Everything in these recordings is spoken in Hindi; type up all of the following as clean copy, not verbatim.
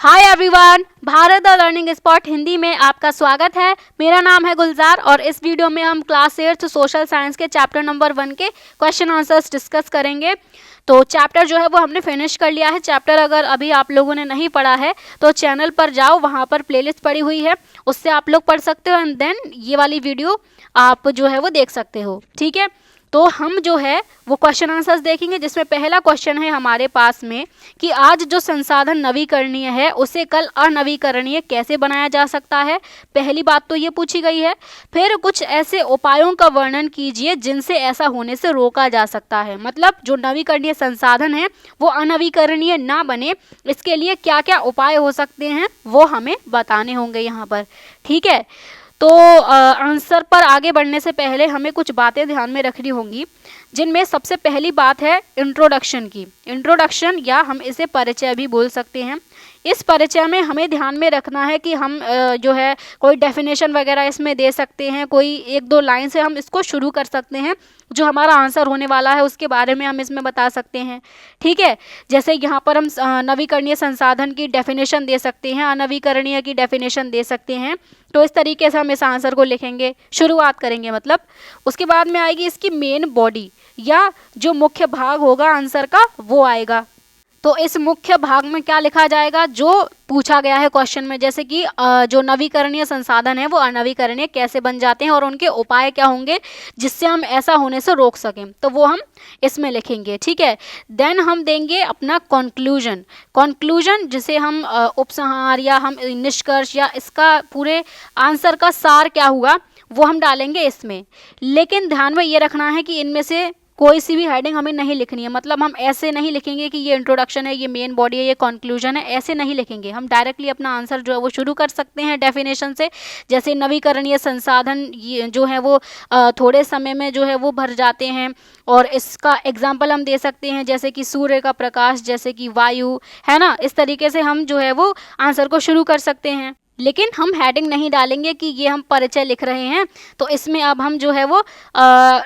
Hi everyone, Bharat the learning spot Hindi में आपका स्वागत है। मेरा नाम है गुलजार और इस वीडियो में हम क्लास 8 सोशल साइंस के चैप्टर नंबर 1 के क्वेश्चन आंसर्स डिस्कस करेंगे। तो चैप्टर जो है वो हमने फिनिश कर लिया है। चैप्टर अगर अभी आप लोगों ने नहीं पढ़ा है तो चैनल पर जाओ, वहाँ पर प्लेलिस्ट पड़ी हुई है, उससे आप लोग पढ़ सकते हो एंड देन ये वाली वीडियो आप जो है वो देख सकते हो। ठीक है, तो हम जो है वो क्वेश्चन आंसर्स देखेंगे, जिसमें पहला क्वेश्चन है हमारे पास में कि आज जो संसाधन नवीकरणीय है उसे कल अनवीकरणीय कैसे बनाया जा सकता है। पहली बात तो ये पूछी गई है। फिर कुछ ऐसे उपायों का वर्णन कीजिए जिनसे ऐसा होने से रोका जा सकता है। मतलब जो नवीकरणीय संसाधन है वो अनवीकरणीय ना बने, इसके लिए क्या क्या उपाय हो सकते हैं वो हमें बताने होंगे यहाँ पर। ठीक है, तो आंसर पर आगे बढ़ने से पहले हमें कुछ बातें ध्यान में रखनी होंगी, जिनमें सबसे पहली बात है इंट्रोडक्शन की। इंट्रोडक्शन या हम इसे परिचय भी बोल सकते हैं। इस परिचय में हमें ध्यान में रखना है कि हम जो है कोई डेफिनेशन वगैरह इसमें दे सकते हैं, कोई एक दो लाइन से हम इसको शुरू कर सकते हैं। जो हमारा आंसर होने वाला है उसके बारे में हम इसमें बता सकते हैं। ठीक है, जैसे यहाँ पर हम नवीकरणीय संसाधन की डेफिनेशन दे सकते हैं, अनवीकरणीय की डेफिनेशन दे सकते हैं। तो इस तरीके से हम इस आंसर को लिखेंगे, शुरुआत करेंगे मतलब। उसके बाद में आएगी इसकी मेन बॉडी या जो मुख्य भाग होगा आंसर का वो आएगा। तो इस मुख्य भाग में क्या लिखा जाएगा जो पूछा गया है क्वेश्चन में, जैसे कि जो नवीकरणीय संसाधन है वो अनवीकरणीय कैसे बन जाते हैं और उनके उपाय क्या होंगे जिससे हम ऐसा होने से रोक सकें, तो वो हम इसमें लिखेंगे। ठीक है, देन हम देंगे अपना कंक्लूजन जिसे हम उपसंहार या हम निष्कर्ष या इसका पूरे आंसर का सार क्या हुआ वो हम डालेंगे इसमें। लेकिन ध्यान में ये रखना है कि इनमें से कोई सी भी हेडिंग हमें नहीं लिखनी है। मतलब हम ऐसे नहीं लिखेंगे कि ये इंट्रोडक्शन है, ये मेन बॉडी है, ये कंक्लूजन है, ऐसे नहीं लिखेंगे। हम डायरेक्टली अपना आंसर जो है वो शुरू कर सकते हैं डेफिनेशन से। जैसे नवीकरणीय संसाधन जो है वो थोड़े समय में जो है वो भर जाते हैं, और इसका एग्जाम्पल हम दे सकते हैं जैसे कि सूर्य का प्रकाश, जैसे कि वायु, है ना। इस तरीके से हम जो है वो आंसर को शुरू कर सकते हैं। लेकिन हम हेडिंग नहीं डालेंगे कि ये हम परिचय लिख रहे हैं, तो इसमें अब हम जो है वो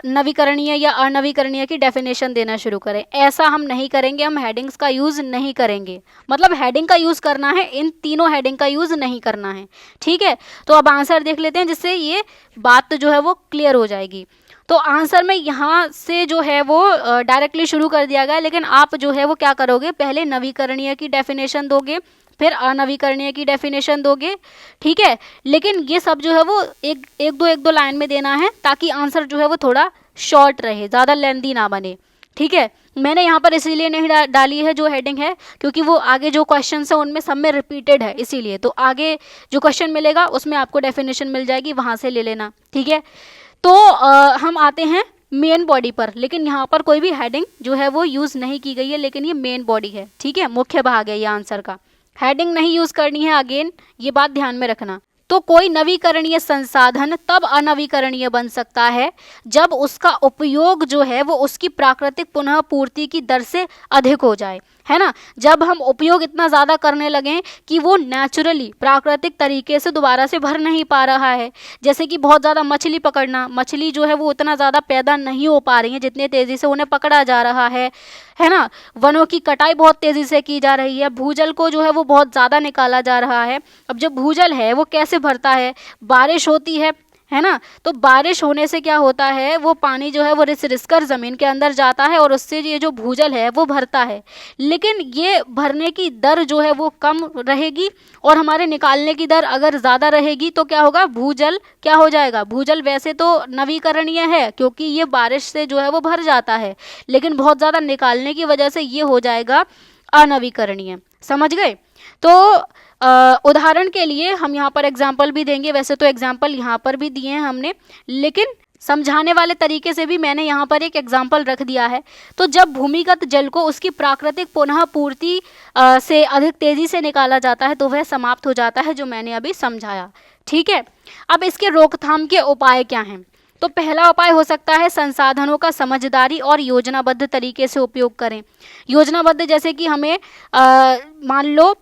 नवीकरणीय या अनवीकरणीय की डेफिनेशन देना शुरू करें, ऐसा हम नहीं करेंगे। हम हेडिंग्स का यूज़ नहीं करेंगे, मतलब हेडिंग का यूज़ करना है, इन तीनों हेडिंग का यूज़ नहीं करना है। ठीक है, तो अब आंसर देख लेते हैं जिससे ये बात जो है वो क्लियर हो जाएगी। तो आंसर में यहाँ से जो है वो डायरेक्टली शुरू कर दिया गया, लेकिन आप जो है वो क्या करोगे, पहले नवीकरणीय की डेफिनेशन दोगे, फिर अनवीकरणीय की डेफिनेशन दोगे। ठीक है, लेकिन ये सब जो है वो एक दो लाइन में देना है, ताकि आंसर जो है वो थोड़ा शॉर्ट रहे, ज़्यादा लेंथी ना बने। ठीक है, मैंने यहाँ पर इसीलिए नहीं डाली है जो हेडिंग है, क्योंकि वो आगे जो क्वेश्चन है उनमें सब में रिपीटेड है, इसीलिए। तो आगे जो क्वेश्चन मिलेगा उसमें आपको डेफिनेशन मिल जाएगी, वहाँ से ले लेना। ठीक है, तो हम आते हैं मेन बॉडी पर, लेकिन यहाँ पर कोई भी हेडिंग जो है वो यूज़ नहीं की गई है, लेकिन ये मेन बॉडी है। ठीक है, मुख्य भाग है ये आंसर का, हेडिंग नहीं यूज करनी है, अगेन ये बात ध्यान में रखना। तो कोई नवीकरणीय संसाधन तब अनवीकरणीय बन सकता है जब उसका उपयोग जो है वो उसकी प्राकृतिक पुनः पूर्ति की दर से अधिक हो जाए, है ना। जब हम उपयोग इतना ज़्यादा करने लगें कि वो नेचुरली प्राकृतिक तरीके से दोबारा से भर नहीं पा रहा है। जैसे कि बहुत ज़्यादा मछली पकड़ना, मछली जो है वो उतना ज़्यादा पैदा नहीं हो पा रही है जितने तेज़ी से उन्हें पकड़ा जा रहा है ना। वनों की कटाई बहुत तेज़ी से की जा रही है, भूजल को जो है वो बहुत ज़्यादा निकाला जा रहा है। अब जब भूजल है वो कैसे भरता है, बारिश होती है ना। तो बारिश होने से क्या होता है, वो पानी जो है वो रिस कर ज़मीन के अंदर जाता है और उससे ये जो भूजल है वो भरता है। लेकिन ये भरने की दर जो है वो कम रहेगी, और हमारे निकालने की दर अगर ज़्यादा रहेगी तो क्या होगा, भूजल क्या हो जाएगा। भूजल वैसे तो नवीकरणीय है क्योंकि ये बारिश से जो है वो भर जाता है, लेकिन बहुत ज़्यादा निकालने की वजह से ये हो जाएगा अनवीकरणीय। समझ गए। तो उदाहरण के लिए हम यहाँ पर एग्जाम्पल भी देंगे, वैसे तो एग्जाम्पल यहाँ पर भी दिए हैं हमने, लेकिन समझाने वाले तरीके से भी मैंने यहाँ पर एक एग्जाम्पल रख दिया है। तो जब भूमिगत जल को उसकी प्राकृतिक पुनः पूर्ति से अधिक तेज़ी से निकाला जाता है तो वह समाप्त हो जाता है, जो मैंने अभी समझाया। ठीक है, अब इसके रोकथाम के उपाय क्या हैं। तो पहला उपाय हो सकता है संसाधनों का समझदारी और योजनाबद्ध तरीके से उपयोग करें। योजनाबद्ध जैसे कि हमें मान लो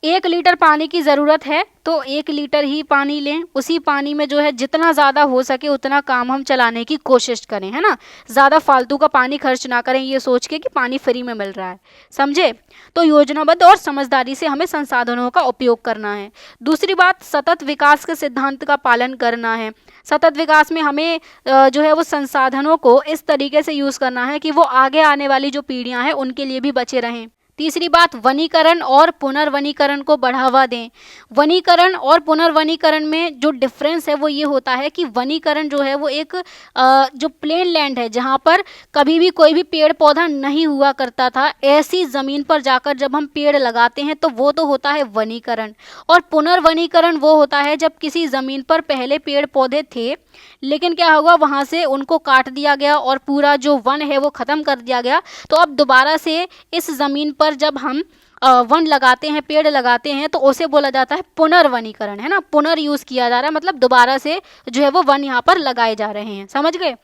1 लीटर पानी की ज़रूरत है तो 1 लीटर ही पानी लें, उसी पानी में जो है जितना ज़्यादा हो सके उतना काम हम चलाने की कोशिश करें, है ना। ज़्यादा फालतू का पानी खर्च ना करें ये सोच के कि पानी फ्री में मिल रहा है, समझे। तो योजनाबद्ध और समझदारी से हमें संसाधनों का उपयोग करना है। दूसरी बात, सतत विकास के सिद्धांत का पालन करना है। सतत विकास में हमें जो है वो संसाधनों को इस तरीके से यूज़ करना है कि वो आगे आने वाली जो पीढ़ियाँ हैं उनके लिए भी बचे रहें। तीसरी बात, वनीकरण और पुनर्वनीकरण को बढ़ावा दें। वनीकरण और पुनर्वनीकरण में जो डिफरेंस है वो ये होता है कि वनीकरण जो है वो एक जो प्लेन लैंड है जहाँ पर कभी भी कोई भी पेड़ पौधा नहीं हुआ करता था, ऐसी ज़मीन पर जाकर जब हम पेड़ लगाते हैं तो वो तो होता है वनीकरण। और पुनर्वनीकरण वो होता है जब किसी ज़मीन पर पहले पेड़ पौधे थे लेकिन क्या हुआ, वहाँ से उनको काट दिया गया और पूरा जो वन है वो ख़त्म कर दिया गया। तो अब दोबारा से इस ज़मीन पर जब हम वन लगाते हैं, पेड़ लगाते हैं, तो उसे बोला जाता है पुनर्वनीकरण, है ना। पुनर् यूज़ किया जा रहा है, मतलब दोबारा से जो है वो वन यहाँ पर लगाए जा रहे हैं, समझ गए।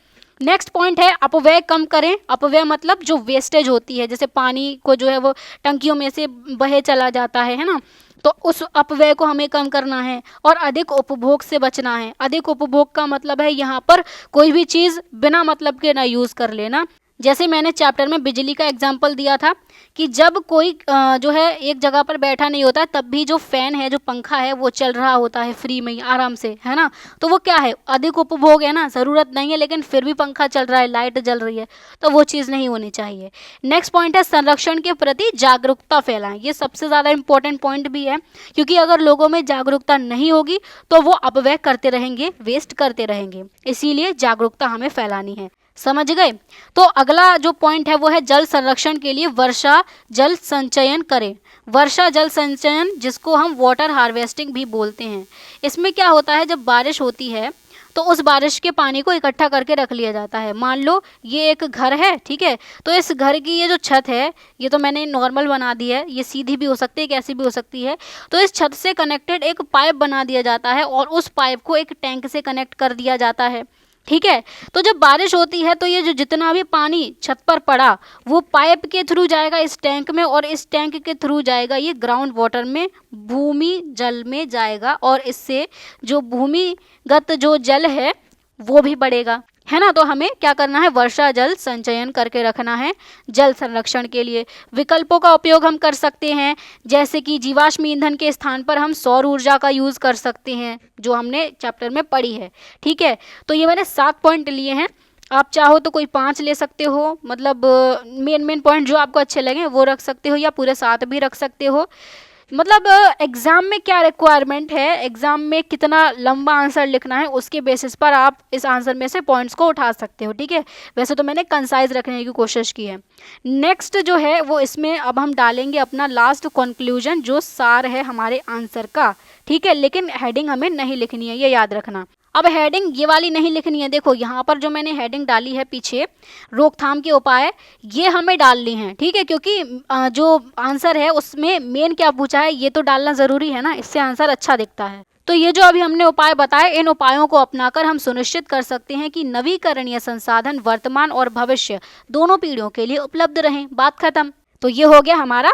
नेक्स्ट पॉइंट है अपव्यय कम करें। अपव्यय मतलब जो वेस्टेज होती है, जैसे पानी को जो है वो टंकियों में से बहे चला जाता है ना, तो उस अपव्यय को हमें कम करना है और अधिक उपभोग से बचना है। अधिक उपभोग का मतलब है यहाँ पर कोई भी चीज़ बिना मतलब के ना यूज़ कर लेना। जैसे मैंने चैप्टर में बिजली का एग्जाम्पल दिया था कि जब कोई जो है एक जगह पर बैठा नहीं होता तब भी जो फ़ैन है, जो पंखा है वो चल रहा होता है फ्री में ही आराम से, है ना। तो वो क्या है, अधिक उपभोग है ना, ज़रूरत नहीं है लेकिन फिर भी पंखा चल रहा है, लाइट जल रही है, तो वो चीज़ नहीं होनी चाहिए। नेक्स्ट पॉइंट है संरक्षण के प्रति जागरूकता फैलाएं। ये सबसे ज़्यादा इंपॉर्टेंट पॉइंट भी है क्योंकि अगर लोगों में जागरूकता नहीं होगी तो वो अपव्यय करते रहेंगे, वेस्ट करते रहेंगे, इसीलिए जागरूकता हमें फैलानी है, समझ गए। तो अगला जो पॉइंट है वो है जल संरक्षण के लिए वर्षा जल संचयन करें। वर्षा जल संचयन जिसको हम वाटर हार्वेस्टिंग भी बोलते हैं। इसमें क्या होता है, जब बारिश होती है तो उस बारिश के पानी को इकट्ठा करके रख लिया जाता है। मान लो ये एक घर है, ठीक है, तो इस घर की ये जो छत है, ये तो मैंने नॉर्मल बना दी है, ये सीधी भी हो सकती है, कैसी भी हो सकती है। तो इस छत से कनेक्टेड एक पाइप बना दिया जाता है और उस पाइप को एक टैंक से कनेक्ट कर दिया जाता है, ठीक है। तो जब बारिश होती है तो ये जो जितना भी पानी छत पर पड़ा वो पाइप के थ्रू जाएगा इस टैंक में और इस टैंक के थ्रू जाएगा ये ग्राउंड वाटर में, भूमि जल में जाएगा और इससे जो भूमिगत जो जल है वो भी बढ़ेगा, है ना। तो हमें क्या करना है, वर्षा जल संचयन करके रखना है जल संरक्षण के लिए। विकल्पों का उपयोग हम कर सकते हैं, जैसे कि जीवाश्म ईंधन के स्थान पर हम सौर ऊर्जा का यूज़ कर सकते हैं, जो हमने चैप्टर में पढ़ी है, ठीक है। तो ये मैंने 7 पॉइंट लिए हैं, आप चाहो तो कोई 5 ले सकते हो, मतलब मेन पॉइंट जो आपको अच्छे लगे वो रख सकते हो या पूरे 7 भी रख सकते हो। मतलब एग्ज़ाम में क्या रिक्वायरमेंट है, एग्ज़ाम में कितना लंबा आंसर लिखना है, उसके बेसिस पर आप इस आंसर में से पॉइंट्स को उठा सकते हो, ठीक है। वैसे तो मैंने कंसाइज रखने की कोशिश की है। नेक्स्ट जो है वो इसमें अब हम डालेंगे अपना लास्ट कंक्लूजन, जो सार है हमारे आंसर का, ठीक है। लेकिन हेडिंग हमें नहीं लिखनी है, ये याद रखना। अब हेडिंग ये वाली नहीं लिखनी है, देखो यहाँ पर जो मैंने हेडिंग डाली है पीछे, रोकथाम के उपाय, ये हमें डालनी है, ठीक है, क्योंकि जो आंसर है उसमें मेन क्या पूछा है ये तो डालना ज़रूरी है ना, इससे आंसर अच्छा दिखता है। तो ये जो अभी हमने उपाय बताए, इन उपायों को अपनाकर हम सुनिश्चित कर सकते हैं कि नवीकरणीय संसाधन वर्तमान और भविष्य दोनों पीढ़ियों के लिए उपलब्ध रहें। बात खत्म। तो ये हो गया हमारा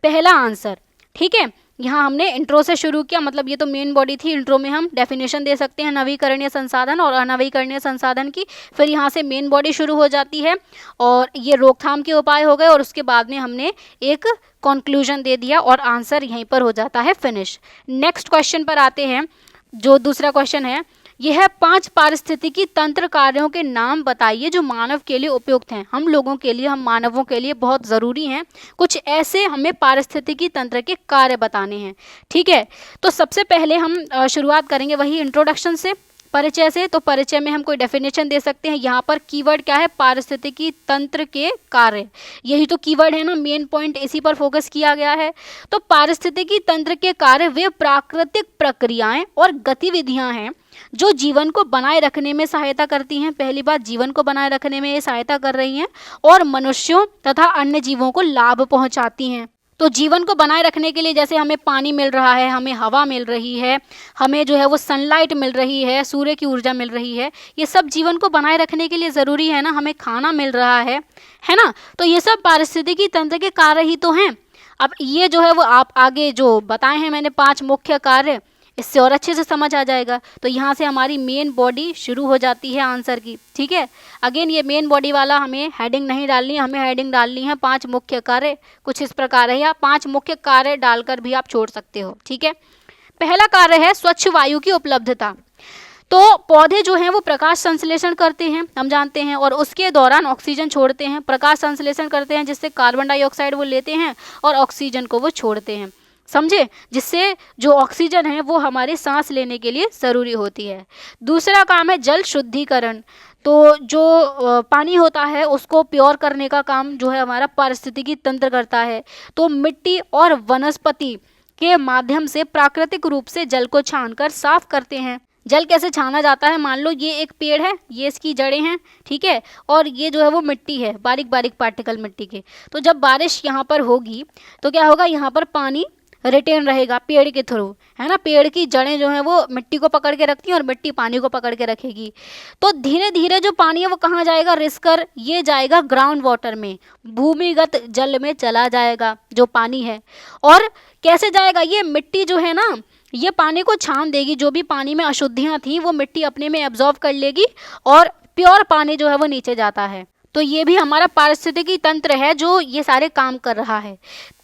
पहला आंसर, ठीक है। यहाँ हमने इंट्रो से शुरू किया, मतलब ये तो मेन बॉडी थी, इंट्रो में हम डेफिनेशन दे सकते हैं नवीकरणीय संसाधन और अनवीकरणीय संसाधन की, फिर यहाँ से मेन बॉडी शुरू हो जाती है और ये रोकथाम के उपाय हो गए और उसके बाद में हमने एक कंक्लूजन दे दिया और आंसर यहीं पर हो जाता है फिनिश। नेक्स्ट क्वेश्चन पर आते हैं, जो दूसरा क्वेश्चन है यह है 5 पारिस्थितिकी तंत्र कार्यों के नाम बताइए जो मानव के लिए उपयुक्त हैं। हम लोगों के लिए, हम मानवों के लिए बहुत ज़रूरी हैं, कुछ ऐसे हमें पारिस्थितिकी तंत्र के कार्य बताने हैं, ठीक है। तो सबसे पहले हम शुरुआत करेंगे वही इंट्रोडक्शन से, परिचय से। तो परिचय में हम कोई डेफिनेशन दे सकते हैं। यहाँ पर कीवर्ड क्या है, पारिस्थितिकी तंत्र के कार्य, यही तो कीवर्ड है ना, मेन पॉइंट इसी पर फोकस किया गया है। तो पारिस्थितिकी तंत्र के कार्य वे प्राकृतिक प्रक्रियाएं और गतिविधियां हैं जो जीवन को बनाए रखने में सहायता करती हैं। पहली बात, जीवन को बनाए रखने में ये सहायता कर रही हैं और मनुष्यों तथा अन्य जीवों को लाभ पहुंचाती हैं। तो जीवन को बनाए रखने के लिए जैसे हमें पानी मिल रहा है, हमें हवा मिल रही है, हमें जो है वो सनलाइट मिल रही है, सूर्य की ऊर्जा मिल रही है, ये सब जीवन को बनाए रखने के लिए ज़रूरी है ना। हमें खाना मिल रहा है ना। तो ये सब पारिस्थितिकी तंत्र के कार्य ही तो हैं। अब ये जो है वो आप आगे जो बताए हैं मैंने 5 मुख्य कार्य, इससे और अच्छे से समझ आ जाएगा। तो यहाँ से हमारी मेन बॉडी शुरू हो जाती है आंसर की, ठीक है। अगेन ये मेन बॉडी वाला हमें हेडिंग नहीं डालनी है, हमें हेडिंग डालनी है 5 मुख्य कार्य, कुछ इस प्रकार है, या 5 मुख्य कार्य डालकर भी आप छोड़ सकते हो, ठीक है। पहला कार्य है स्वच्छ वायु की उपलब्धता। तो पौधे जो हैं वो प्रकाश संश्लेषण करते हैं, हम जानते हैं, और उसके दौरान ऑक्सीजन छोड़ते हैं। प्रकाश संश्लेषण करते हैं जिससे कार्बन डाइऑक्साइड वो लेते हैं और ऑक्सीजन को वो छोड़ते हैं, समझे, जिससे जो ऑक्सीजन है वो हमारे सांस लेने के लिए ज़रूरी होती है। दूसरा काम है जल शुद्धिकरण। तो जो पानी होता है उसको प्योर करने का काम जो है हमारा पारिस्थितिकी तंत्र करता है। तो मिट्टी और वनस्पति के माध्यम से प्राकृतिक रूप से जल को छानकर साफ करते हैं। जल कैसे छाना जाता है, मान लो ये एक पेड़ है, ये इसकी जड़ें हैं, ठीक है, और ये जो है वो मिट्टी है, बारीक बारीक पार्टिकल मिट्टी के। तो जब बारिश यहाँ पर होगी तो क्या होगा, यहाँ पर पानी रिटेन रहेगा पेड़ के थ्रू, है ना। पेड़ की जड़ें जो हैं वो मिट्टी को पकड़ के रखती हैं और मिट्टी पानी को पकड़ के रखेगी। तो धीरे धीरे जो पानी है वो कहाँ जाएगा, रिस कर ये जाएगा ग्राउंड वाटर में, भूमिगत जल में चला जाएगा जो पानी है। और कैसे जाएगा, ये मिट्टी जो है ना ये पानी को छान देगी, जो भी पानी में अशुद्धियाँ थी वो मिट्टी अपने में एब्जॉर्ब कर लेगी और प्योर पानी जो है वो नीचे जाता है। तो ये भी हमारा पारिस्थितिकी तंत्र है जो ये सारे काम कर रहा है।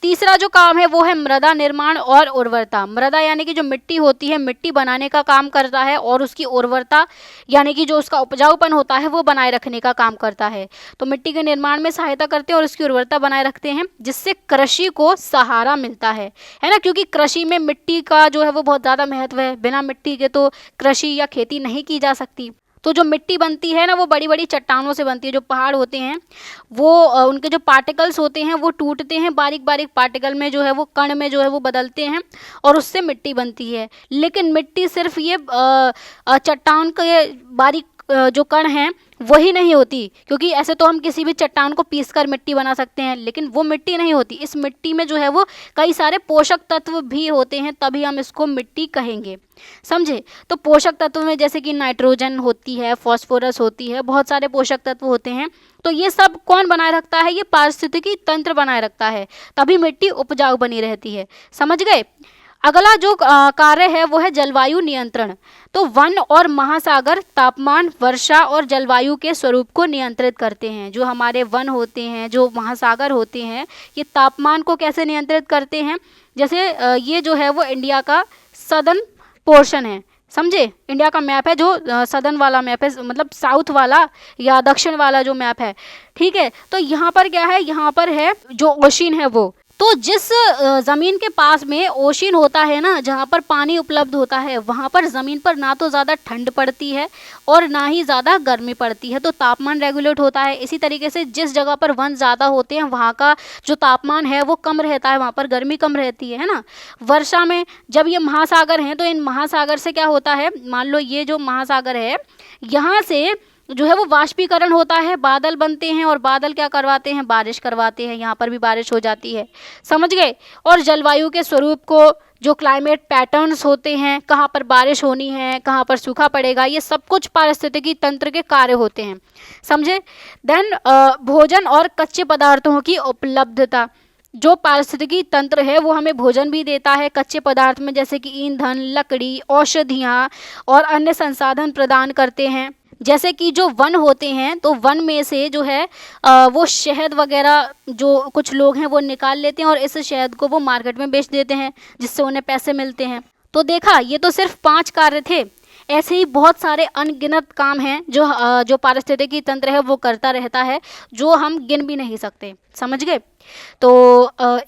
तीसरा जो काम है वो है मृदा निर्माण और उर्वरता। मृदा यानी कि जो मिट्टी होती है, मिट्टी बनाने का काम करता है, और उसकी उर्वरता यानी कि जो उसका उपजाऊपन होता है वो बनाए रखने का काम करता है। तो मिट्टी के निर्माण में सहायता करते हैं और उसकी उर्वरता बनाए रखते हैं, जिससे कृषि को सहारा मिलता है ना, क्योंकि कृषि में मिट्टी का जो है वो बहुत ज़्यादा महत्व है। बिना मिट्टी के तो कृषि या खेती नहीं की जा सकती। तो जो मिट्टी बनती है ना वो बड़ी बड़ी चट्टानों से बनती है। जो पहाड़ होते हैं वो उनके जो पार्टिकल्स होते हैं वो टूटते हैं, बारीक बारीक पार्टिकल में जो है वो कण में जो है वो बदलते हैं और उससे मिट्टी बनती है। लेकिन मिट्टी सिर्फ ये चट्टान के बारीक जो कण हैं वही नहीं होती, क्योंकि ऐसे तो हम किसी भी चट्टान को पीसकर मिट्टी बना सकते हैं, लेकिन वो मिट्टी नहीं होती। इस मिट्टी में जो है वो कई सारे पोषक तत्व भी होते हैं, तभी हम इसको मिट्टी कहेंगे, समझे। तो पोषक तत्व में जैसे कि नाइट्रोजन होती है, फास्फोरस होती है, बहुत सारे पोषक तत्व होते हैं। तो ये सब कौन बनाए रखता है, ये पारिस्थितिकी तंत्र बनाए रखता है, तभी मिट्टी उपजाऊ बनी रहती है, समझ गए। अगला जो कार्य है वो है जलवायु नियंत्रण। तो वन और महासागर तापमान, वर्षा और जलवायु के स्वरूप को नियंत्रित करते हैं। जो हमारे वन होते हैं, जो महासागर होते हैं, ये तापमान को कैसे नियंत्रित करते हैं, जैसे ये जो है वो इंडिया का सदर्न पोर्शन है, समझे। इंडिया का मैप है जो सदर्न वाला मैप है, मतलब साउथ वाला या दक्षिण वाला जो मैप है, ठीक है। तो यहाँ पर क्या है, यहाँ पर है जो ओशिन है वो। तो जिस ज़मीन के पास में ओशिन होता है ना, जहाँ पर पानी उपलब्ध होता है, वहाँ पर ज़मीन पर ना तो ज़्यादा ठंड पड़ती है और ना ही ज़्यादा गर्मी पड़ती है, तो तापमान रेगुलेट होता है। इसी तरीके से जिस जगह पर वन ज़्यादा होते हैं वहाँ का जो तापमान है वो कम रहता है, वहाँ पर गर्मी कम रहती है ना। वर्षा में जब ये महासागर हैं तो इन महासागर से क्या होता है, मान लो ये जो महासागर है यहाँ से जो है वो वाष्पीकरण होता है, बादल बनते हैं और बादल क्या करवाते हैं, बारिश करवाते हैं, यहाँ पर भी बारिश हो जाती है, समझ गए। और जलवायु के स्वरूप को, जो क्लाइमेट पैटर्न्स होते हैं, कहाँ पर बारिश होनी है, कहाँ पर सूखा पड़ेगा, ये सब कुछ पारिस्थितिकी तंत्र के कार्य होते हैं, समझे। देन भोजन और कच्चे पदार्थों की उपलब्धता। जो पारिस्थितिकी तंत्र है वो हमें भोजन भी देता है कच्चे पदार्थ में, जैसे कि ईंधन, लकड़ी, औषधियाँ और अन्य संसाधन प्रदान करते हैं। जैसे कि जो वन होते हैं तो वन में से जो है वो शहद वगैरह जो कुछ लोग हैं वो निकाल लेते हैं और इस शहद को वो मार्केट में बेच देते हैं, जिससे उन्हें पैसे मिलते हैं। तो देखा, ये तो सिर्फ 5 कार्य थे, ऐसे ही बहुत सारे अनगिनत काम हैं जो पारिस्थितिकी तंत्र है वो करता रहता है, जो हम गिन भी नहीं सकते, समझ गए। तो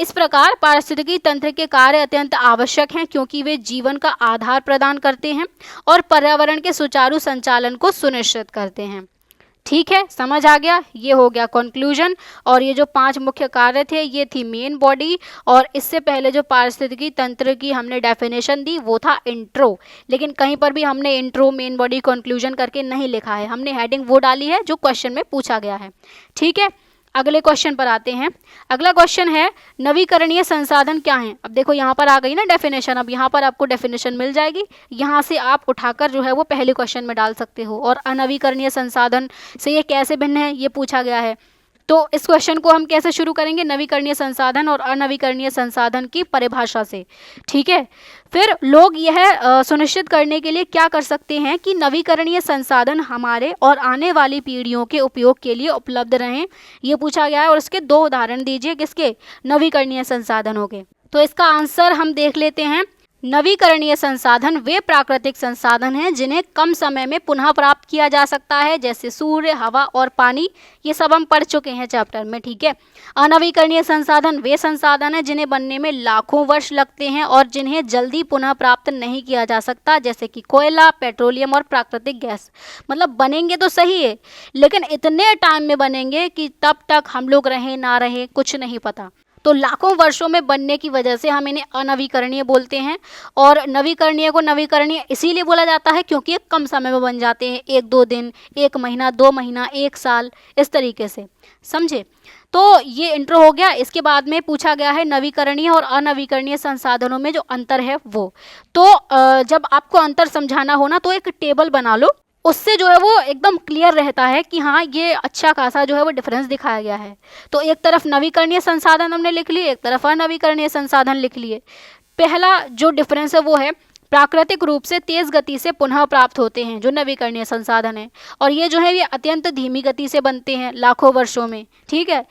इस प्रकार पारिस्थितिकी तंत्र के कार्य अत्यंत आवश्यक हैं, क्योंकि वे जीवन का आधार प्रदान करते हैं और पर्यावरण के सुचारू संचालन को सुनिश्चित करते हैं। ठीक है, समझ आ गया। ये हो गया कंक्लूजन। और ये जो 5 मुख्य कार्य थे ये थी मेन बॉडी, और इससे पहले जो पारिस्थितिकी तंत्र की हमने डेफिनेशन दी वो था इंट्रो। लेकिन कहीं पर भी हमने इंट्रो, मेन बॉडी, कंक्लूजन करके नहीं लिखा है, हमने हेडिंग वो डाली है जो क्वेश्चन में पूछा गया है। ठीक है, अगले क्वेश्चन पर आते हैं। अगला क्वेश्चन है नवीकरणीय संसाधन क्या हैं। अब देखो यहाँ पर आ गई ना डेफिनेशन, अब यहाँ पर आपको डेफिनेशन मिल जाएगी, यहाँ से आप उठाकर जो है वो पहले क्वेश्चन में डाल सकते हो। और अनवीकरणीय संसाधन से ये कैसे भिन्न है ये पूछा गया है, तो इस क्वेश्चन को हम कैसे शुरू करेंगे, नवीकरणीय संसाधन और अनवीकरणीय संसाधन की परिभाषा से। ठीक है, फिर लोग यह सुनिश्चित करने के लिए क्या कर सकते हैं कि नवीकरणीय संसाधन हमारे और आने वाली पीढ़ियों के उपयोग के लिए उपलब्ध रहें, ये पूछा गया है। और इसके 2 उदाहरण दीजिए, किसके, नवीकरणीय संसाधनों के। तो इसका आंसर हम देख लेते हैं। नवीकरणीय संसाधन वे प्राकृतिक संसाधन हैं जिन्हें कम समय में पुनः प्राप्त किया जा सकता है, जैसे सूर्य, हवा और पानी। ये सब हम पढ़ चुके हैं चैप्टर में। ठीक है, अनवीकरणीय संसाधन वे संसाधन हैं जिन्हें बनने में लाखों वर्ष लगते हैं और जिन्हें जल्दी पुनः प्राप्त नहीं किया जा सकता, जैसे कि कोयला, पेट्रोलियम और प्राकृतिक गैस। मतलब बनेंगे तो सही है, लेकिन इतने टाइम में बनेंगे कि तब तक हम लोग रहें ना रहें कुछ नहीं पता। तो लाखों वर्षों में बनने की वजह से हम इन्हें अनवीकरणीय बोलते हैं। और नवीकरणीय को नवीकरणीय इसीलिए बोला जाता है क्योंकि ये कम समय में बन जाते हैं, 1-2 दिन, 1 महीना, 2 महीना, 1 साल, इस तरीके से। समझे? तो ये इंट्रो हो गया। इसके बाद में पूछा गया है नवीकरणीय और अनवीकरणीय संसाधनों में जो अंतर है वो। तो जब आपको अंतर समझाना हो ना, तो एक टेबल बना लो, उससे जो है वो एकदम क्लियर रहता है कि हाँ ये अच्छा खासा जो है वो डिफरेंस दिखाया गया है। तो एक तरफ नवीकरणीय संसाधन हमने लिख लिए, एक तरफ अनवीकरणीय संसाधन लिख लिए। पहला जो डिफरेंस है वो है प्राकृतिक रूप से तेज गति से पुनः प्राप्त होते हैं जो नवीकरणीय संसाधन है, और ये जो है ये अत्यंत धीमी गति से बनते हैं लाखों वर्षों में। ठीक है,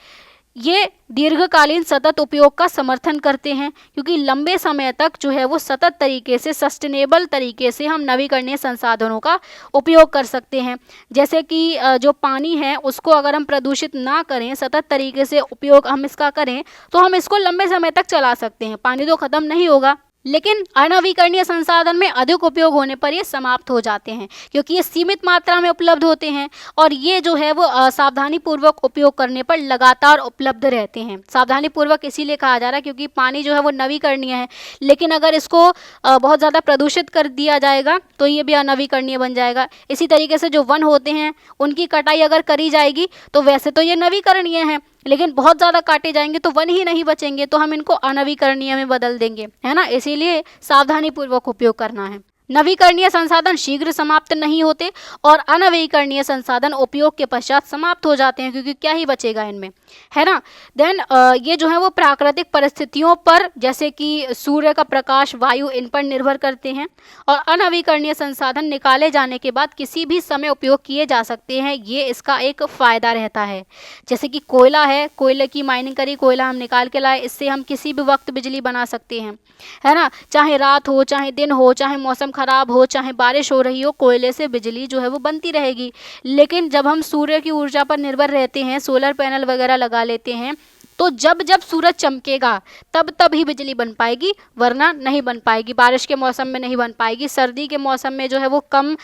ये दीर्घकालीन सतत उपयोग का समर्थन करते हैं क्योंकि लंबे समय तक जो है वो सतत तरीके से, सस्टेनेबल तरीके से हम नवीकरणीय संसाधनों का उपयोग कर सकते हैं। जैसे कि जो पानी है उसको अगर हम प्रदूषित ना करें, सतत तरीके से उपयोग हम इसका करें, तो हम इसको लंबे समय तक चला सकते हैं, पानी तो ख़त्म नहीं होगा। लेकिन अनवीकरणीय संसाधन में अधिक उपयोग होने पर ये समाप्त हो जाते हैं क्योंकि ये सीमित मात्रा में उपलब्ध होते हैं और ये जो है वो सावधानी पूर्वक उपयोग करने पर लगातार उपलब्ध रहते हैं। सावधानी पूर्वक इसीलिए कहा जा रहा है क्योंकि पानी जो है वो नवीकरणीय है, लेकिन अगर इसको बहुत ज़्यादा प्रदूषित कर दिया जाएगा तो ये भी अनवीकरणीय बन जाएगा। इसी तरीके से जो वन होते हैं उनकी कटाई अगर करी जाएगी तो वैसे तो ये नवीकरणीय है, लेकिन बहुत ज़्यादा काटे जाएंगे तो वन ही नहीं बचेंगे, तो हम इनको अनवीकरणीय में बदल देंगे, है ना। इसीलिए सावधानी पूर्वक उपयोग करना है। नवीकरणीय संसाधन शीघ्र समाप्त नहीं होते और अनवीकरणीय संसाधन उपयोग के पश्चात समाप्त हो जाते हैं क्योंकि क्या ही बचेगा इनमें, है ना। देन ये जो है वो प्राकृतिक परिस्थितियों पर, जैसे कि सूर्य का प्रकाश, वायु, इन पर निर्भर करते हैं। और अनवीकरणीय संसाधन निकाले जाने के बाद किसी भी समय उपयोग किए जा सकते हैं, ये इसका एक फ़ायदा रहता है। जैसे कि कोयला है, कोयले की माइनिंग करी, कोयला हम निकाल के लाए, इससे हम किसी भी वक्त बिजली बना सकते हैं, है ना। चाहे रात हो, चाहे दिन हो, चाहे मौसम खराब हो, चाहे बारिश हो रही हो, कोयले से बिजली जो है वो बनती रहेगी। लेकिन जब हम सूर्य की ऊर्जा पर निर्भर रहते हैं, सोलर पैनल वगैरह लगा लेते हैं, तो जब जब सूरज चमकेगा तब ही बिजली बन पाएगी, वरना नहीं बन पाएगी। बारिश के मौसम में नहीं बन पाएगी, सर्दी के मौसम में जो है वो कम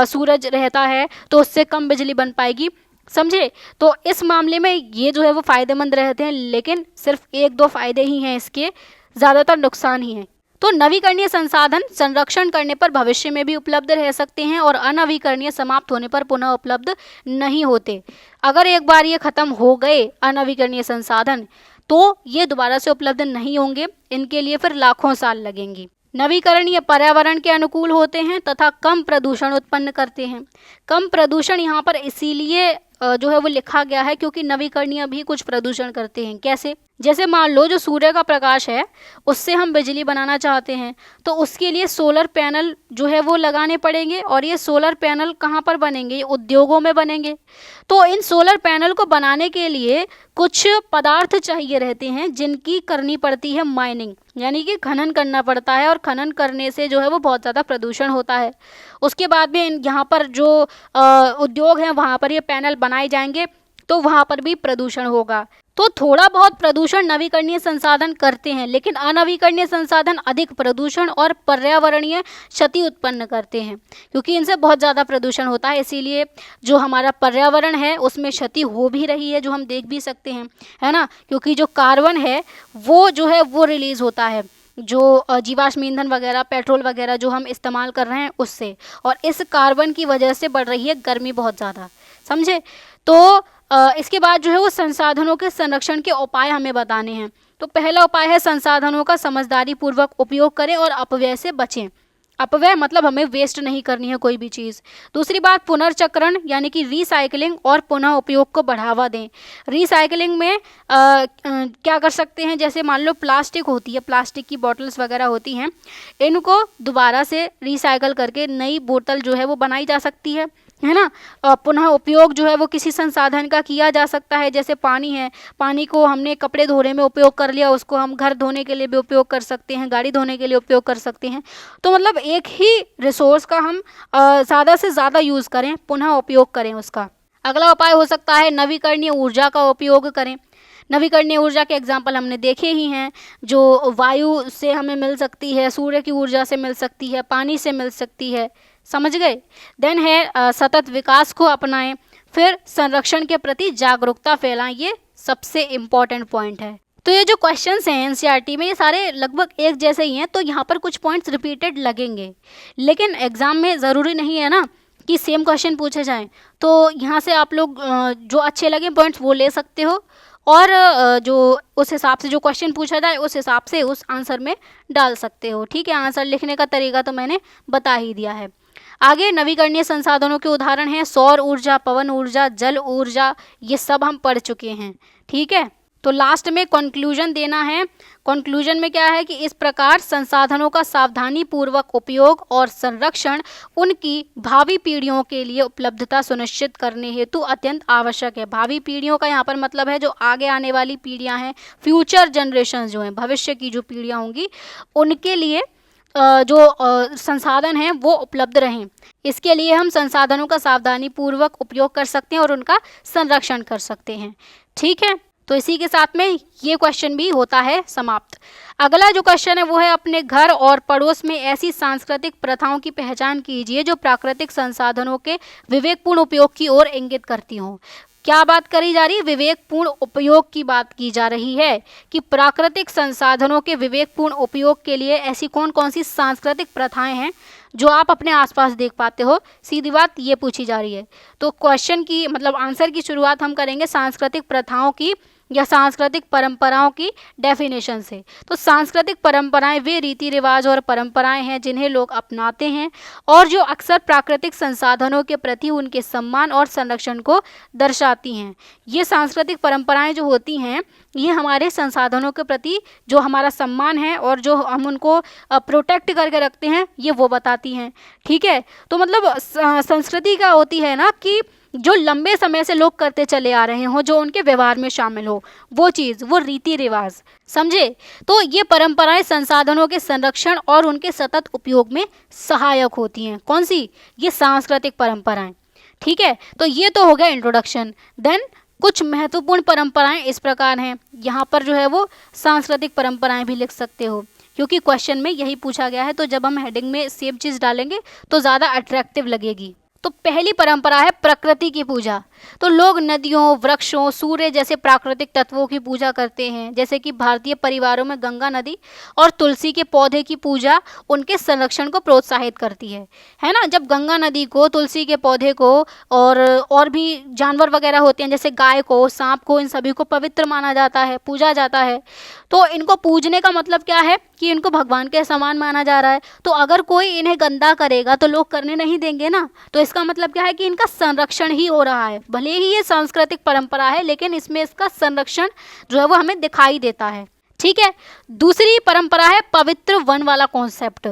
सूरज रहता है तो उससे कम बिजली बन पाएगी, समझे। तो इस मामले में ये जो है वो फ़ायदेमंद रहते हैं, लेकिन सिर्फ 1-2 फ़ायदे ही हैं इसके, ज़्यादातर नुकसान ही हैं। तो नवीकरणीय संसाधन संरक्षण करने पर भविष्य में भी उपलब्ध रह सकते हैं और अनवीकरणीय समाप्त होने पर पुनः उपलब्ध नहीं होते। अगर एक बार ये खत्म हो गए अनवीकरणीय संसाधन, तो ये दोबारा से उपलब्ध नहीं होंगे, इनके लिए फिर लाखों साल लगेंगे। नवीकरणीय पर्यावरण के अनुकूल होते हैं तथा कम प्रदूषण उत्पन्न करते हैं। कम प्रदूषण यहाँ पर इसीलिए जो है वो लिखा गया है क्योंकि नवीकरणीय भी कुछ प्रदूषण करते हैं। कैसे? जैसे मान लो जो सूर्य का प्रकाश है उससे हम बिजली बनाना चाहते हैं, तो उसके लिए सोलर पैनल जो है वो लगाने पड़ेंगे, और ये सोलर पैनल कहाँ पर बनेंगे? ये उद्योगों में बनेंगे। तो इन सोलर पैनल को बनाने के लिए कुछ पदार्थ चाहिए रहते हैं जिनकी करनी पड़ती है माइनिंग, यानी कि खनन करना पड़ता है, और खनन करने से जो है वो बहुत ज़्यादा प्रदूषण होता है। उसके बाद में यहाँ पर जो उद्योग हैं वहाँ पर ये पैनल बनाए जाएंगे तो वहाँ पर भी प्रदूषण होगा। तो थोड़ा बहुत प्रदूषण नवीकरणीय संसाधन करते हैं, लेकिन अनवीकरणीय संसाधन अधिक प्रदूषण और पर्यावरणीय क्षति उत्पन्न करते हैं क्योंकि इनसे बहुत ज़्यादा प्रदूषण होता है। इसीलिए जो हमारा पर्यावरण है उसमें क्षति हो भी रही है, जो हम देख भी सकते हैं, है ना। क्योंकि जो कार्बन है वो जो है वो रिलीज़ होता है, जो जीवाश्म ईंधन वगैरह, पेट्रोल वगैरह जो हम इस्तेमाल कर रहे हैं उससे, और इस कार्बन की वजह से बढ़ रही है गर्मी बहुत ज़्यादा, समझे। तो इसके बाद जो है वो संसाधनों के संरक्षण के उपाय हमें बताने हैं। तो पहला उपाय है संसाधनों का समझदारी पूर्वक उपयोग करें और अपव्यय से बचें। अपव्यय मतलब हमें वेस्ट नहीं करनी है कोई भी चीज़। दूसरी बात, पुनर्चक्रण यानी कि रिसाइकलिंग और पुनः उपयोग को बढ़ावा दें। रिसाइकलिंग में क्या कर सकते हैं, जैसे मान लो प्लास्टिक होती है, प्लास्टिक की बॉटल्स वगैरह होती हैं, इनको दोबारा से रिसाइकल करके नई बोतल जो है वो बनाई जा सकती है ना। पुनः उपयोग जो है वो किसी संसाधन का किया जा सकता है, जैसे पानी है, पानी को हमने कपड़े धोने में उपयोग कर लिया, उसको हम घर धोने के लिए भी उपयोग कर सकते हैं, गाड़ी धोने के लिए उपयोग कर सकते हैं। तो मतलब एक ही रिसोर्स का हम ज़्यादा से ज़्यादा यूज़ करें, पुनः उपयोग करें उसका। अगला उपाय हो सकता है नवीकरणीय ऊर्जा का उपयोग करें। नवीकरणीय ऊर्जा के एग्जाम्पल हमने देखे ही हैं, जो वायु से हमें मिल सकती है, सूर्य की ऊर्जा से मिल सकती है, पानी से मिल सकती है, समझ गए। देन है सतत विकास को अपनाएं। फिर संरक्षण के प्रति जागरूकता फैलाएं, ये सबसे इम्पॉर्टेंट पॉइंट है। तो ये जो क्वेश्चंस हैं एनसीईआरटी में, ये सारे लगभग एक जैसे ही हैं, तो यहाँ पर कुछ पॉइंट्स रिपीटेड लगेंगे, लेकिन एग्जाम में ज़रूरी नहीं है ना कि सेम क्वेश्चन पूछे जाएं। तो यहाँ से आप लोग जो अच्छे लगे पॉइंट्स वो ले सकते हो, और जो उस हिसाब से जो क्वेश्चन पूछा जाए उस हिसाब से उस आंसर में डाल सकते हो। ठीक है, आंसर लिखने का तरीका तो मैंने बता ही दिया है। आगे नवीकरणीय संसाधनों के उदाहरण हैं सौर ऊर्जा, पवन ऊर्जा, जल ऊर्जा, ये सब हम पढ़ चुके हैं। ठीक है, तो लास्ट में कंक्लूजन देना है। कंक्लूजन में क्या है कि इस प्रकार संसाधनों का सावधानी पूर्वक उपयोग और संरक्षण उनकी भावी पीढ़ियों के लिए उपलब्धता सुनिश्चित करने हेतु अत्यंत आवश्यक है। भावी पीढ़ियों का यहाँ पर मतलब है जो आगे आने वाली पीढ़ियाँ हैं, फ्यूचर जनरेशन जो हैं, भविष्य की जो पीढ़ियाँ होंगी, उनके लिए जो संसाधन हैं वो उपलब्ध रहें। इसके लिए हम संसाधनों का सावधानी पूर्वक उपयोग कर सकते हैं और उनका संरक्षण कर सकते हैं। ठीक है, तो इसी के साथ में ये क्वेश्चन भी होता है समाप्त। अगला जो क्वेश्चन है वो है अपने घर और पड़ोस में ऐसी सांस्कृतिक प्रथाओं की पहचान कीजिए जो प्राकृतिक संसाधनों के विवेकपूर्ण उपयोग की ओर इंगित करती हों। क्या बात करी जा रही है? विवेकपूर्ण उपयोग की बात की जा रही है कि प्राकृतिक संसाधनों के विवेकपूर्ण उपयोग के लिए ऐसी कौन कौन सी सांस्कृतिक प्रथाएं हैं जो आप अपने आसपास देख पाते हो। सीधी बात ये पूछी जा रही है। तो क्वेश्चन की मतलब आंसर की शुरुआत हम करेंगे सांस्कृतिक प्रथाओं की या सांस्कृतिक परंपराओं की डेफिनेशन से। तो सांस्कृतिक परंपराएं वे रीति रिवाज और परंपराएं हैं जिन्हें लोग अपनाते हैं और जो अक्सर प्राकृतिक संसाधनों के प्रति उनके सम्मान और संरक्षण को दर्शाती हैं। ये सांस्कृतिक परंपराएं जो होती हैं ये हमारे संसाधनों के प्रति जो हमारा सम्मान है और जो हम उनको प्रोटेक्ट करके रखते हैं ये वो बताती हैं। ठीक है, तो मतलब संस्कृति क्या होती है ना कि जो लंबे समय से लोग करते चले आ रहे हों, जो उनके व्यवहार में शामिल हो, वो चीज़, वो रीति रिवाज, समझे। तो ये परंपराएं संसाधनों के संरक्षण और उनके सतत उपयोग में सहायक होती हैं। कौन सी? ये सांस्कृतिक परंपराएं। ठीक है, तो ये तो हो गया इंट्रोडक्शन। देन कुछ महत्वपूर्ण परंपराएं इस प्रकार हैं। यहाँ पर जो है वो सांस्कृतिक परंपराएं भी लिख सकते हो क्योंकि क्वेश्चन में यही पूछा गया है। तो जब हम हेडिंग में सेम चीज़ डालेंगे तो ज़्यादा अट्रैक्टिव लगेगी। तो पहली परंपरा है प्रकृति की पूजा। तो लोग नदियों, वृक्षों, सूर्य जैसे प्राकृतिक तत्वों की पूजा करते हैं। जैसे कि भारतीय परिवारों में गंगा नदी और तुलसी के पौधे की पूजा उनके संरक्षण को प्रोत्साहित करती है ना। जब गंगा नदी को, तुलसी के पौधे को और भी जानवर वगैरह होते हैं जैसे गाय को, सांप को, इन सभी को पवित्र माना जाता है, पूजा जाता है। तो इनको पूजने का मतलब क्या है कि इनको भगवान के समान माना जा रहा है। तो अगर कोई इन्हें गंदा करेगा तो लोग करने नहीं देंगे ना। तो इसका मतलब क्या है कि इनका संरक्षण ही हो रहा है। भले ही ये सांस्कृतिक परंपरा है लेकिन इसमें इसका संरक्षण जो है वो हमें दिखाई देता है। ठीक है, दूसरी परंपरा है पवित्र वन वाला कॉन्सेप्ट।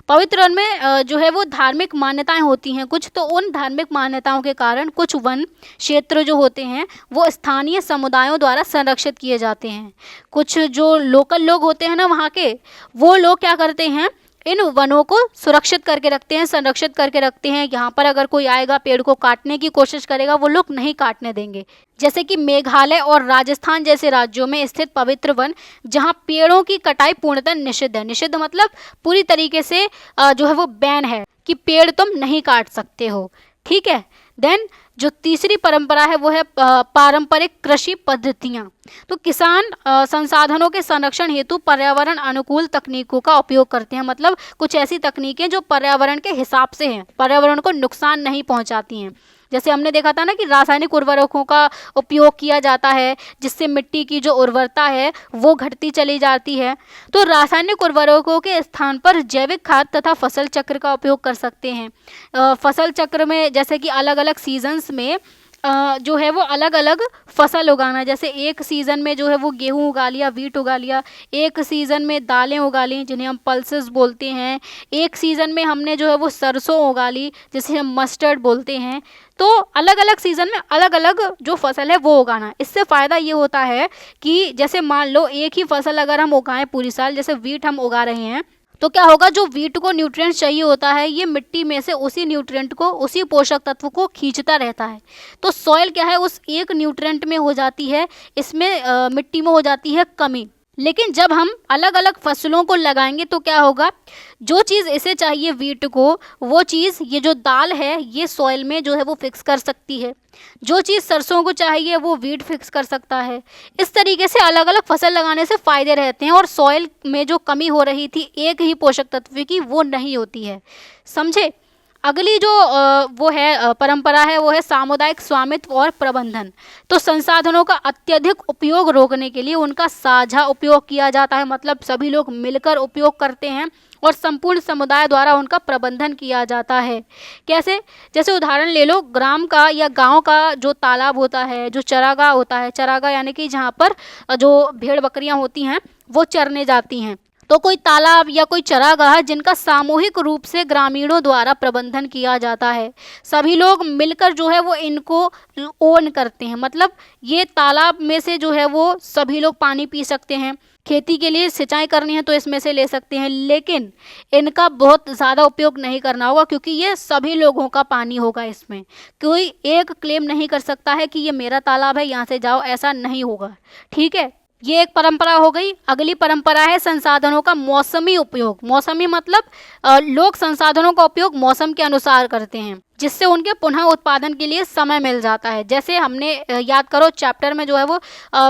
पवित्र वन में जो है वो धार्मिक मान्यताएं होती हैं कुछ। तो उन धार्मिक मान्यताओं के कारण कुछ वन क्षेत्र जो होते हैं वो स्थानीय समुदायों द्वारा संरक्षित किए जाते हैं। कुछ जो लोकल लोग होते हैं ना वहाँ के, वो लोग क्या करते हैं, इन वनों को सुरक्षित करके रखते हैं, संरक्षित करके रखते हैं। यहाँ पर अगर कोई आएगा पेड़ को काटने की कोशिश करेगा वो लोग नहीं काटने देंगे। जैसे कि मेघालय और राजस्थान जैसे राज्यों में स्थित पवित्र वन जहाँ पेड़ों की कटाई पूर्णतः निषिद्ध है। निषिद्ध मतलब पूरी तरीके से जो है वो बैन है कि पेड़ तुम नहीं काट सकते हो। ठीक है, देन जो तीसरी परंपरा है वो है पारंपरिक कृषि पद्धतियाँ। तो किसान संसाधनों के संरक्षण हेतु पर्यावरण अनुकूल तकनीकों का उपयोग करते हैं। मतलब कुछ ऐसी तकनीकें जो पर्यावरण के हिसाब से हैं, पर्यावरण को नुकसान नहीं पहुंचाती हैं। जैसे हमने देखा था ना कि रासायनिक उर्वरकों का उपयोग किया जाता है जिससे मिट्टी की जो उर्वरता है वो घटती चली जाती है। तो रासायनिक उर्वरकों के स्थान पर जैविक खाद तथा फसल चक्र का उपयोग कर सकते हैं। फसल चक्र में जैसे कि अलग अलग सीजन्स में जो है वो अलग अलग फसल उगाना, जैसे एक सीज़न में जो है वो गेहूँ उगा लिया, वीट उगा लिया, एक सीज़न में दालें उगा ली जिन्हें हम पल्सेस बोलते हैं, एक सीज़न में हमने जो है वो सरसों उगा ली जिसे हम मस्टर्ड बोलते हैं। तो अलग अलग सीज़न में अलग अलग जो फसल है वो उगाना। इससे फ़ायदा ये होता है कि जैसे मान लो एक ही फसल अगर हम उगाएं पूरी साल, जैसे वीट हम उगा रहे हैं, तो क्या होगा, जो वीट को न्यूट्रिएंट्स चाहिए होता है ये मिट्टी में से उसी न्यूट्रिएंट को, उसी पोषक तत्व को खींचता रहता है। तो सॉइल क्या है, उस एक न्यूट्रिएंट में हो जाती है, इसमें मिट्टी में हो जाती है कमी। लेकिन जब हम अलग अलग फसलों को लगाएंगे तो क्या होगा, जो चीज़ इसे चाहिए वीट को, वो चीज़ ये जो दाल है ये सॉइल में जो है वो फिक्स कर सकती है, जो चीज़ सरसों को चाहिए वो वीट फिक्स कर सकता है। इस तरीके से अलग अलग फसल लगाने से फ़ायदे रहते हैं और सॉइल में जो कमी हो रही थी एक ही पोषक तत्व की, वो नहीं होती है। समझे। अगली जो वो है परंपरा है वो है सामुदायिक स्वामित्व और प्रबंधन। तो संसाधनों का अत्यधिक उपयोग रोकने के लिए उनका साझा उपयोग किया जाता है, मतलब सभी लोग मिलकर उपयोग करते हैं और संपूर्ण समुदाय द्वारा उनका प्रबंधन किया जाता है। कैसे, जैसे उदाहरण ले लो, ग्राम का या गांव का जो तालाब होता है, जो चरागाह होता है, चरागाह यानी कि जहाँ पर जो भेड़ बकरियाँ होती हैं वो चरने जाती हैं, तो कोई तालाब या कोई चरागाह जिनका सामूहिक रूप से ग्रामीणों द्वारा प्रबंधन किया जाता है, सभी लोग मिलकर जो है वो इनको ओन करते हैं, मतलब ये तालाब में से जो है वो सभी लोग पानी पी सकते हैं, खेती के लिए सिंचाई करनी है तो इसमें से ले सकते हैं, लेकिन इनका बहुत ज़्यादा उपयोग नहीं करना होगा क्योंकि ये सभी लोगों का पानी होगा। इसमें कोई एक क्लेम नहीं कर सकता है कि ये मेरा तालाब है, यहाँ से जाओ, ऐसा नहीं होगा। ठीक है, ये एक परंपरा हो गई। अगली परंपरा है संसाधनों का मौसमी उपयोग। मौसमी मतलब लोग संसाधनों का उपयोग मौसम के अनुसार करते हैं जिससे उनके पुनः उत्पादन के लिए समय मिल जाता है। जैसे हमने याद करो चैप्टर में जो है वो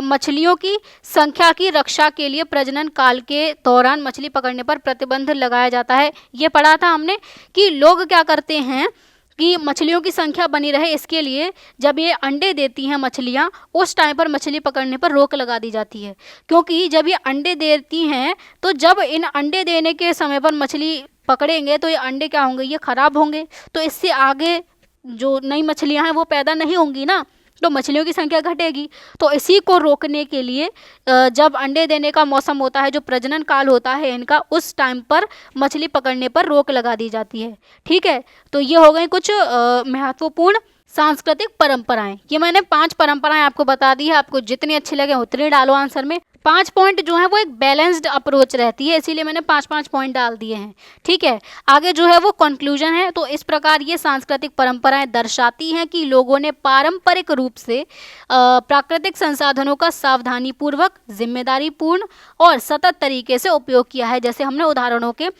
मछलियों की संख्या की रक्षा के लिए प्रजनन काल के दौरान मछली पकड़ने पर प्रतिबंध लगाया जाता है। ये पढ़ा था हमने कि लोग क्या करते हैं कि मछलियों की संख्या बनी रहे इसके लिए जब ये अंडे देती हैं मछलियाँ, उस टाइम पर मछली पकड़ने पर रोक लगा दी जाती है, क्योंकि जब ये अंडे देती हैं तो जब इन अंडे देने के समय पर मछली पकड़ेंगे तो ये अंडे क्या होंगे, ये ख़राब होंगे, तो इससे आगे जो नई मछलियाँ हैं वो पैदा नहीं होंगी ना, तो मछलियों की संख्या घटेगी। तो इसी को रोकने के लिए जब अंडे देने का मौसम होता है, जो प्रजनन काल होता है इनका, उस टाइम पर मछली पकड़ने पर रोक लगा दी जाती है। ठीक है, तो ये हो गई कुछ महत्वपूर्ण सांस्कृतिक परंपराएं। ये मैंने 5 परंपराएं आपको बता दी है, आपको जितनी अच्छी लगे उतनी डालो आंसर में। 5 पॉइंट जो है वो एक बैलेंस्ड अप्रोच रहती है, इसीलिए मैंने 5-5 पॉइंट डाल दिए हैं। ठीक है, आगे जो है वो कंक्लूजन है। तो इस प्रकार ये सांस्कृतिक परंपराएं दर्शाती हैं कि लोगों ने पारंपरिक रूप से प्राकृतिक संसाधनों का सावधानीपूर्वक, जिम्मेदारीपूर्ण और सतत तरीके से उपयोग किया है, जैसे हमने उदाहरणों के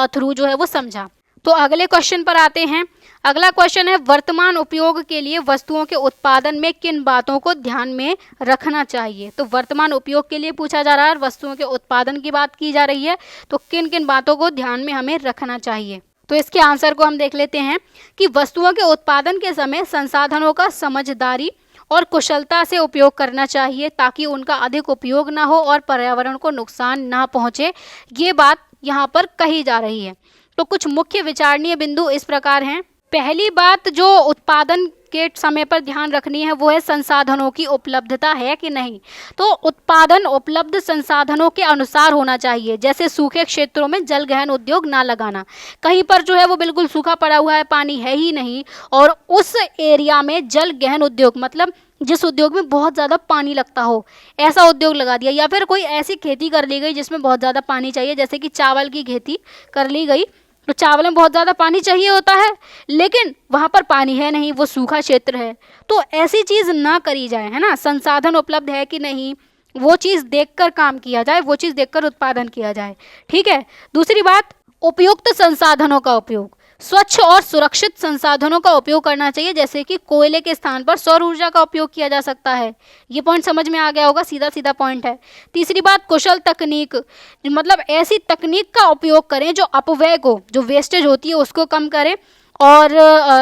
थ्रू जो है वो समझा। तो अगले क्वेश्चन पर आते हैं। अगला क्वेश्चन है, वर्तमान उपयोग के लिए वस्तुओं के उत्पादन में किन बातों को ध्यान में रखना चाहिए। तो वर्तमान उपयोग के लिए पूछा जा रहा है, वस्तुओं के उत्पादन की बात की जा रही है, तो किन किन बातों को ध्यान में हमें रखना चाहिए। तो इसके आंसर को हम देख लेते हैं कि वस्तुओं के उत्पादन के समय संसाधनों का समझदारी और कुशलता से उपयोग करना चाहिए ताकि उनका अधिक उपयोग ना हो और पर्यावरण को नुकसान ना पहुँचे। ये बात यहाँ पर कही जा रही है। तो कुछ मुख्य विचारणीय बिंदु इस प्रकार हैं। पहली बात जो उत्पादन के समय पर ध्यान रखनी है वो है संसाधनों की उपलब्धता है कि नहीं। तो उत्पादन उपलब्ध संसाधनों के अनुसार होना चाहिए, जैसे सूखे क्षेत्रों में जल गहन उद्योग ना लगाना। कहीं पर जो है वो बिल्कुल सूखा पड़ा हुआ है, पानी है ही नहीं, और उस एरिया में जल गहन उद्योग मतलब जिस उद्योग में बहुत ज़्यादा पानी लगता हो, ऐसा उद्योग लगा दिया, या फिर कोई ऐसी खेती कर ली गई जिसमें बहुत ज़्यादा पानी चाहिए, जैसे कि चावल की खेती कर ली गई, तो चावल में बहुत ज़्यादा पानी चाहिए होता है लेकिन वहाँ पर पानी है नहीं, वो सूखा क्षेत्र है, तो ऐसी चीज़ ना करी जाए, है ना। संसाधन उपलब्ध है कि नहीं वो चीज़ देखकर काम किया जाए, वो चीज़ देखकर उत्पादन किया जाए। ठीक है, दूसरी बात, उपयुक्त संसाधनों का उपयोग, स्वच्छ और सुरक्षित संसाधनों का उपयोग करना चाहिए, जैसे कि कोयले के स्थान पर सौर ऊर्जा का उपयोग किया जा सकता है। ये पॉइंट समझ में आ गया होगा, सीधा सीधा पॉइंट है। तीसरी बात, कुशल तकनीक, मतलब ऐसी तकनीक का उपयोग करें जो अपव्यय को, जो वेस्टेज होती है उसको कम करे और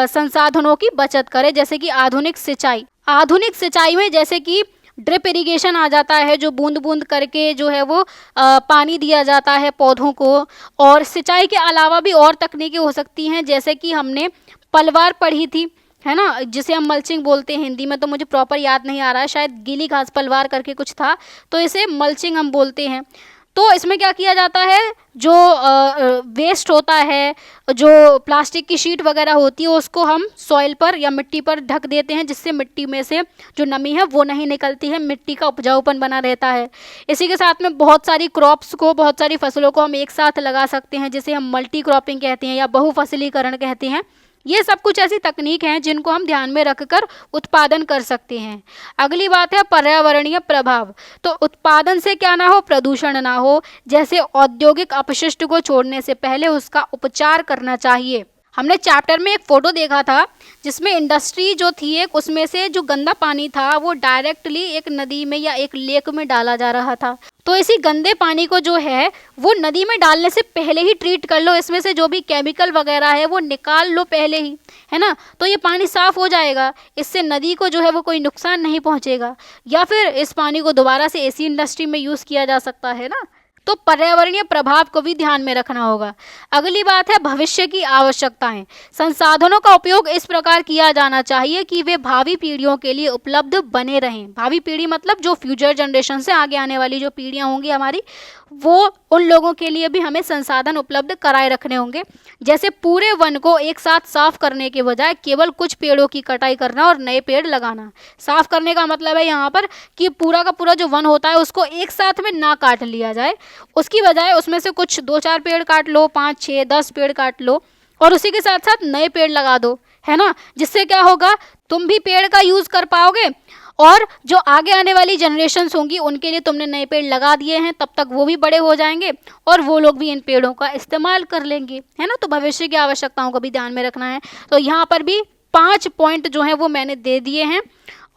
संसाधनों की बचत करें, जैसे कि आधुनिक सिंचाई में जैसे कि ड्रिप इरिगेशन आ जाता है, जो बूंद बूंद करके जो है वो पानी दिया जाता है पौधों को। और सिंचाई के अलावा भी और तकनीकें हो सकती हैं, जैसे कि हमने पलवार पढ़ी थी, है ना, जिसे हम मल्चिंग बोलते हैं हिंदी में, तो मुझे प्रॉपर याद नहीं आ रहा है, शायद गीली घास पलवार करके कुछ था, तो इसे मल्चिंग हम बोलते हैं। तो इसमें क्या किया जाता है, जो वेस्ट होता है, जो प्लास्टिक की शीट वगैरह होती है, उसको हम सॉइल पर या मिट्टी पर ढक देते हैं, जिससे मिट्टी में से जो नमी है वो नहीं निकलती है, मिट्टी का उपजाऊपन बना रहता है। इसी के साथ में बहुत सारी क्रॉप्स को, बहुत सारी फसलों को हम एक साथ लगा सकते हैं, जिसे हम मल्टी क्रॉपिंग कहते हैं या बहुफसलीकरण कहते हैं। ये सब कुछ ऐसी तकनीक हैं जिनको हम ध्यान में रखकर उत्पादन कर सकते हैं। अगली बात है पर्यावरणीय प्रभाव। तो उत्पादन से क्या ना हो, प्रदूषण ना हो, जैसे औद्योगिक अपशिष्ट को छोड़ने से पहले उसका उपचार करना चाहिए। हमने चैप्टर में एक फ़ोटो देखा था जिसमें इंडस्ट्री जो थी एक, उसमें से जो गंदा पानी था वो डायरेक्टली एक नदी में या एक लेक में डाला जा रहा था। तो इसी गंदे पानी को जो है वो नदी में डालने से पहले ही ट्रीट कर लो, इसमें से जो भी केमिकल वगैरह है वो निकाल लो पहले ही, है ना, तो ये पानी साफ़ हो जाएगा। इससे नदी को जो है वो कोई नुकसान नहीं पहुँचेगा, या फिर इस पानी को दोबारा से ऐसी इंडस्ट्री में यूज़ किया जा सकता है ना। तो पर्यावरणीय प्रभाव को भी ध्यान में रखना होगा। अगली बात है भविष्य की आवश्यकताएं। संसाधनों का उपयोग इस प्रकार किया जाना चाहिए कि वे भावी पीढ़ियों के लिए उपलब्ध बने रहें। भावी पीढ़ी मतलब जो फ्यूचर जनरेशन से आगे आने वाली जो पीढ़ियां होंगी हमारी, वो उन लोगों के लिए भी हमें संसाधन उपलब्ध कराए रखने होंगे। जैसे पूरे वन को एक साथ साफ करने के बजाय केवल कुछ पेड़ों की कटाई करना और नए पेड़ लगाना। साफ करने का मतलब है यहाँ पर कि पूरा का पूरा जो वन होता है उसको एक साथ में ना काट लिया जाए, उसकी बजाय उसमें से कुछ 2-4 पेड़ काट लो, 5-6-10 पेड़ काट लो और उसी के साथ साथ नए पेड़ लगा दो, है ना। जिससे क्या होगा, तुम भी पेड़ का यूज़ कर पाओगे और जो आगे आने वाली जनरेशन्स होंगी उनके लिए तुमने नए पेड़ लगा दिए हैं, तब तक वो भी बड़े हो जाएंगे और वो लोग भी इन पेड़ों का इस्तेमाल कर लेंगे, है ना। तो भविष्य की आवश्यकताओं को भी ध्यान में रखना है। तो यहाँ पर भी 5 पॉइंट जो हैं वो मैंने दे दिए हैं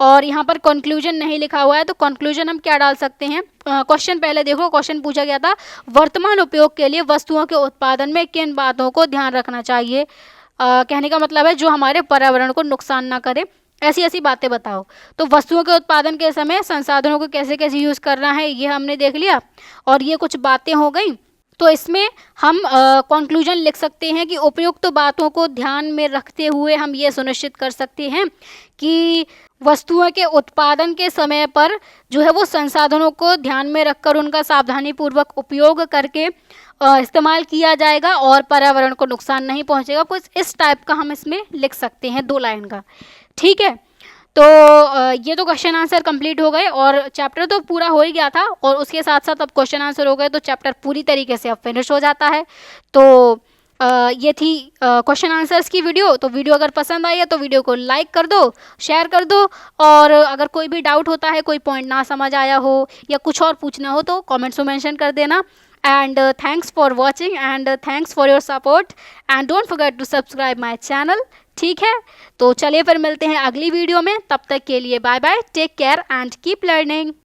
और यहाँ पर कंक्लूजन नहीं लिखा हुआ है, तो कंक्लूजन हम क्या डाल सकते हैं। क्वेश्चन पहले देखो, क्वेश्चन पूछा गया था वर्तमान उपयोग के लिए वस्तुओं के उत्पादन में किन बातों को ध्यान रखना चाहिए। कहने का मतलब है जो हमारे पर्यावरण को नुकसान ना करे, ऐसी ऐसी बातें बताओ। तो वस्तुओं के उत्पादन के समय संसाधनों को कैसे कैसे यूज़ करना है ये हमने देख लिया और ये कुछ बातें हो गई। तो इसमें हम कंक्लूजन लिख सकते हैं कि उपयुक्त बातों को ध्यान में रखते हुए हम ये सुनिश्चित कर सकते हैं कि वस्तुओं के उत्पादन के समय पर जो है वो संसाधनों को ध्यान में रखकर उनका सावधानीपूर्वक उपयोग करके इस्तेमाल किया जाएगा और पर्यावरण को नुकसान नहीं पहुंचेगा। कुछ इस टाइप का हम इसमें लिख सकते हैं 2 लाइन का, ठीक है। तो ये तो क्वेश्चन आंसर कंप्लीट हो गए और चैप्टर तो पूरा हो ही गया था और उसके साथ साथ अब क्वेश्चन आंसर हो गए, तो चैप्टर पूरी तरीके से अब फिनिश हो जाता है। तो ये थी क्वेश्चन आंसर्स की वीडियो। तो वीडियो अगर पसंद आई है तो वीडियो को लाइक कर दो, शेयर कर दो और अगर कोई भी डाउट होता है, कोई पॉइंट ना समझ आया हो या कुछ और पूछना हो तो कमेंट्स में मेंशन कर देना। And thanks for watching and thanks for your support and don't forget to subscribe my channel, ठीक है। तो चलिए फिर मिलते हैं अगली वीडियो में, तब तक के लिए bye bye, take care and keep learning.